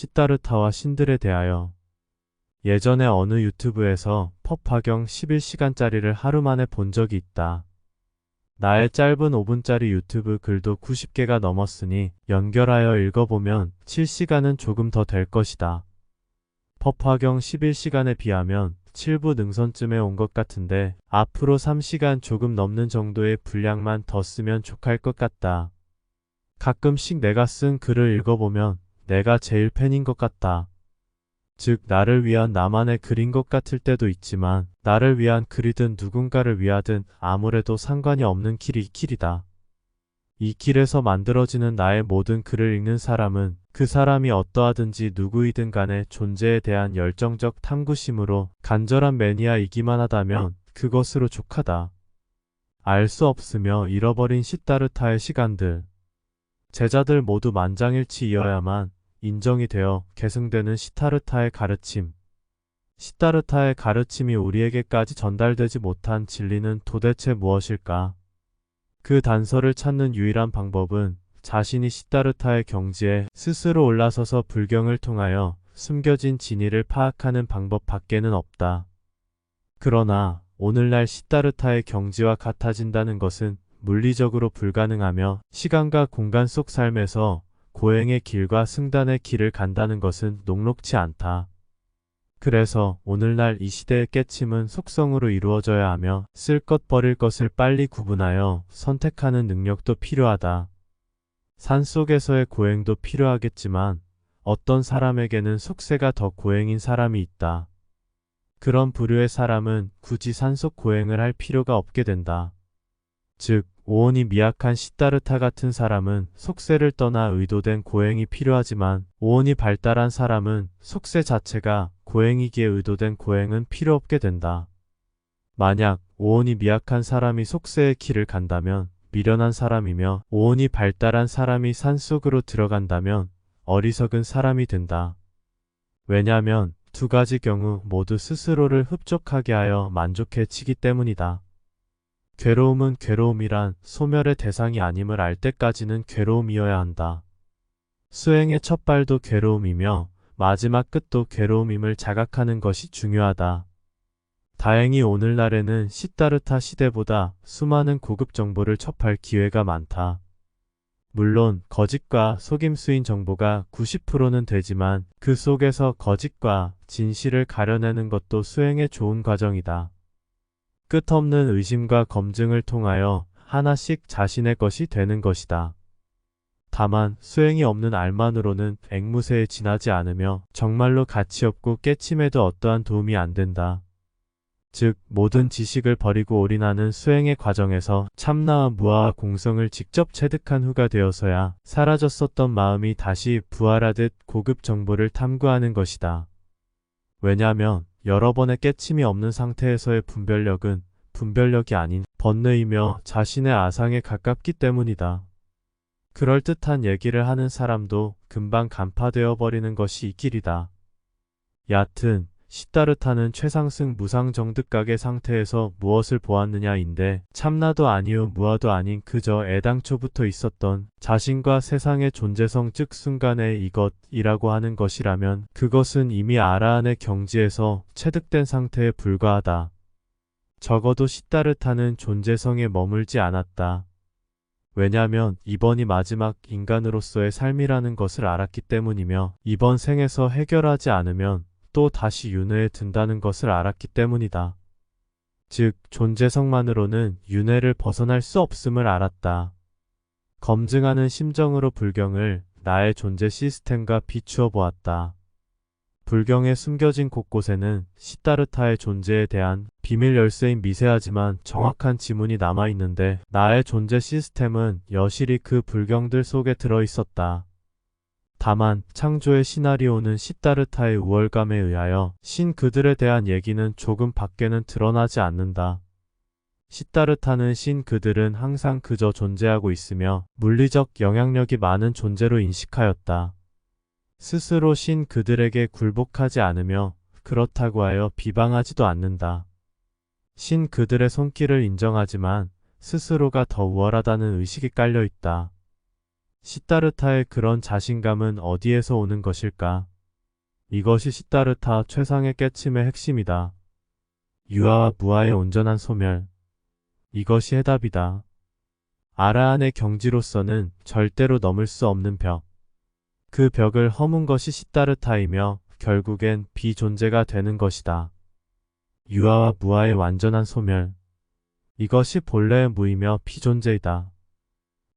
시다르타와 신들에 대하여. 예전에 어느 유튜브에서 펍화경 11시간짜리를 하루 만에 본 적이 있다. 나의 짧은 5분짜리 유튜브 글도 90개가 넘었으니 연결하여 읽어보면 7시간은 조금 더 될 것이다. 펍화경 11시간에 비하면 7부 능선쯤에 온 것 같은데 앞으로 3시간 조금 넘는 정도의 분량만 더 쓰면 족할 것 같다. 가끔씩 내가 쓴 글을 읽어보면 내가 제일 팬인 것 같다. 즉 나를 위한 나만의 글인 것 같을 때도 있지만 나를 위한 글이든 누군가를 위하든 아무래도 상관이 없는 길이 이 길이다. 이 길에서 만들어지는 나의 모든 글을 읽는 사람은 그 사람이 어떠하든지 누구이든 간에 존재에 대한 열정적 탐구심으로 간절한 매니아이기만 하다면 그것으로 족하다. 알 수 없으며 잃어버린 시다르타의 시간들. 제자들 모두 만장일치이어야만 인정이 되어 계승되는 시다르타의 가르침. 시다르타의 가르침이 우리에게까지 전달되지 못한 진리는 도대체 무엇일까? 그 단서를 찾는 유일한 방법은 자신이 시다르타의 경지에 스스로 올라서서 불경을 통하여 숨겨진 진리를 파악하는 방법 밖에는 없다. 그러나 오늘날 시다르타의 경지와 같아진다는 것은 물리적으로 불가능하며 시간과 공간 속 삶에서 고행의 길과 승단의 길을 간다는 것은 녹록치 않다. 그래서 오늘날 이 시대의 깨침은 속성으로 이루어져야 하며 쓸 것 버릴 것을 빨리 구분하여 선택하는 능력도 필요하다. 산속에서의 고행도 필요하겠지만 어떤 사람에게는 속세가 더 고행인 사람이 있다. 그런 부류의 사람은 굳이 산속 고행을 할 필요가 없게 된다. 즉 오온이 미약한 시다르타 같은 사람은 속세를 떠나 의도된 고행이 필요하지만 오온이 발달한 사람은 속세 자체가 고행이기에 의도된 고행은 필요 없게 된다. 만약 오온이 미약한 사람이 속세의 길을 간다면 미련한 사람이며 오온이 발달한 사람이 산속으로 들어간다면 어리석은 사람이 된다. 왜냐하면 두 가지 경우 모두 스스로를 흡족하게 하여 만족해치기 때문이다. 괴로움은 괴로움이란 소멸의 대상이 아님을 알 때까지는 괴로움이어야 한다. 수행의 첫 발도 괴로움이며 마지막 끝도 괴로움임을 자각하는 것이 중요하다. 다행히 오늘날에는 시다르타 시대보다 수많은 고급 정보를 접할 기회가 많다. 물론 거짓과 속임수인 정보가 90%는 되지만 그 속에서 거짓과 진실을 가려내는 것도 수행의 좋은 과정이다. 끝없는 의심과 검증을 통하여 하나씩 자신의 것이 되는 것이다. 다만 수행이 없는 알만으로는 앵무새에 지나지 않으며 정말로 가치 없고 깨침에도 어떠한 도움이 안 된다. 즉 모든 지식을 버리고 올인하는 수행의 과정에서 참나와 무아와 공성을 직접 체득한 후가 되어서야 사라졌었던 마음이 다시 부활하듯 고급 정보를 탐구하는 것이다. 왜냐하면 여러 번의 깨침이 없는 상태에서의 분별력은 분별력이 아닌 번뇌이며 자신의 아상에 가깝기 때문이다. 그럴듯한 얘기를 하는 사람도 금방 간파되어 버리는 것이 이 길이다. 얕은 시다르타는 최상승 무상정득각의 상태에서 무엇을 보았느냐인데 참나도 아니요 무아도 아닌 그저 애당초부터 있었던 자신과 세상의 존재성 즉 순간의 이것이라고 하는 것이라면 그것은 이미 아라한의 경지에서 체득된 상태에 불과하다. 적어도 시다르타는 존재성에 머물지 않았다. 왜냐하면 이번이 마지막 인간으로서의 삶이라는 것을 알았기 때문이며 이번 생에서 해결하지 않으면 또 다시 윤회에 든다는 것을 알았기 때문이다. 즉 존재성만으로는 윤회를 벗어날 수 없음을 알았다. 검증하는 심정으로 불경을 나의 존재 시스템과 비추어 보았다. 불경에 숨겨진 곳곳에는 시다르타의 존재에 대한 비밀 열쇠인 미세하지만 정확한 지문이 남아있는데 나의 존재 시스템은 여실히 그 불경들 속에 들어있었다. 다만 창조의 시나리오는 시다르타의 우월감에 의하여 신 그들에 대한 얘기는 조금 밖에는 드러나지 않는다. 시다르타는 신 그들은 항상 그저 존재하고 있으며 물리적 영향력이 많은 존재로 인식하였다. 스스로 신 그들에게 굴복하지 않으며 그렇다고 하여 비방하지도 않는다. 신 그들의 손길을 인정하지만 스스로가 더 우월하다는 의식이 깔려있다. 시다르타의 그런 자신감은 어디에서 오는 것일까? 이것이 시다르타 최상의 깨침의 핵심이다. 유아와 무아의 온전한 소멸. 이것이 해답이다. 아라한의 경지로서는 절대로 넘을 수 없는 벽. 그 벽을 허문 것이 시다르타이며 결국엔 비존재가 되는 것이다. 유아와 무아의 완전한 소멸. 이것이 본래의 무이며 비존재이다.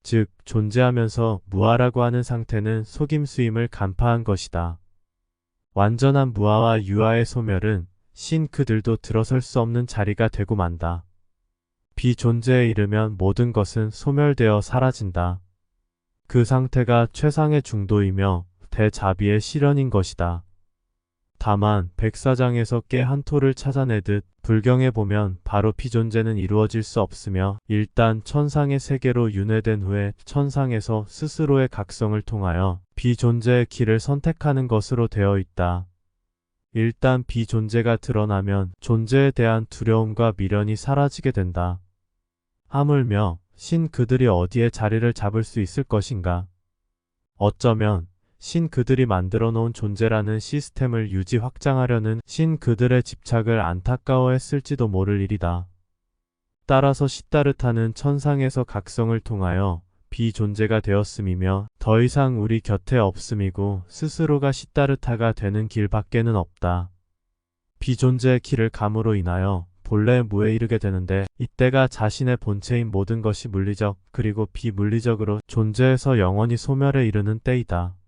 즉, 존재하면서 무아라고 하는 상태는 속임수임을 간파한 것이다. 완전한 무아와 유아의 소멸은 신 그들도 들어설 수 없는 자리가 되고 만다. 비존재에 이르면 모든 것은 소멸되어 사라진다. 그 상태가 최상의 중도이며 대자비의 실현인 것이다. 다만 백사장에서 깨 한 토를 찾아내듯 불경에 보면 바로 비존재는 이루어질 수 없으며 일단 천상의 세계로 윤회된 후에 천상에서 스스로의 각성을 통하여 비존재의 길을 선택하는 것으로 되어 있다. 일단 비존재가 드러나면 존재에 대한 두려움과 미련이 사라지게 된다. 하물며 신 그들이 어디에 자리를 잡을 수 있을 것인가? 어쩌면 신 그들이 만들어 놓은 존재라는 시스템을 유지 확장하려는 신 그들의 집착을 안타까워했을지도 모를 일이다. 따라서 시다르타는 천상에서 각성을 통하여 비존재가 되었음이며 더 이상 우리 곁에 없음이고 스스로가 시다르타가 되는 길밖에는 없다. 비존재의 길을 감으로 인하여 본래의 무에 이르게 되는데 이때가 자신의 본체인 모든 것이 물리적 그리고 비물리적으로 존재해서 영원히 소멸에 이르는 때이다.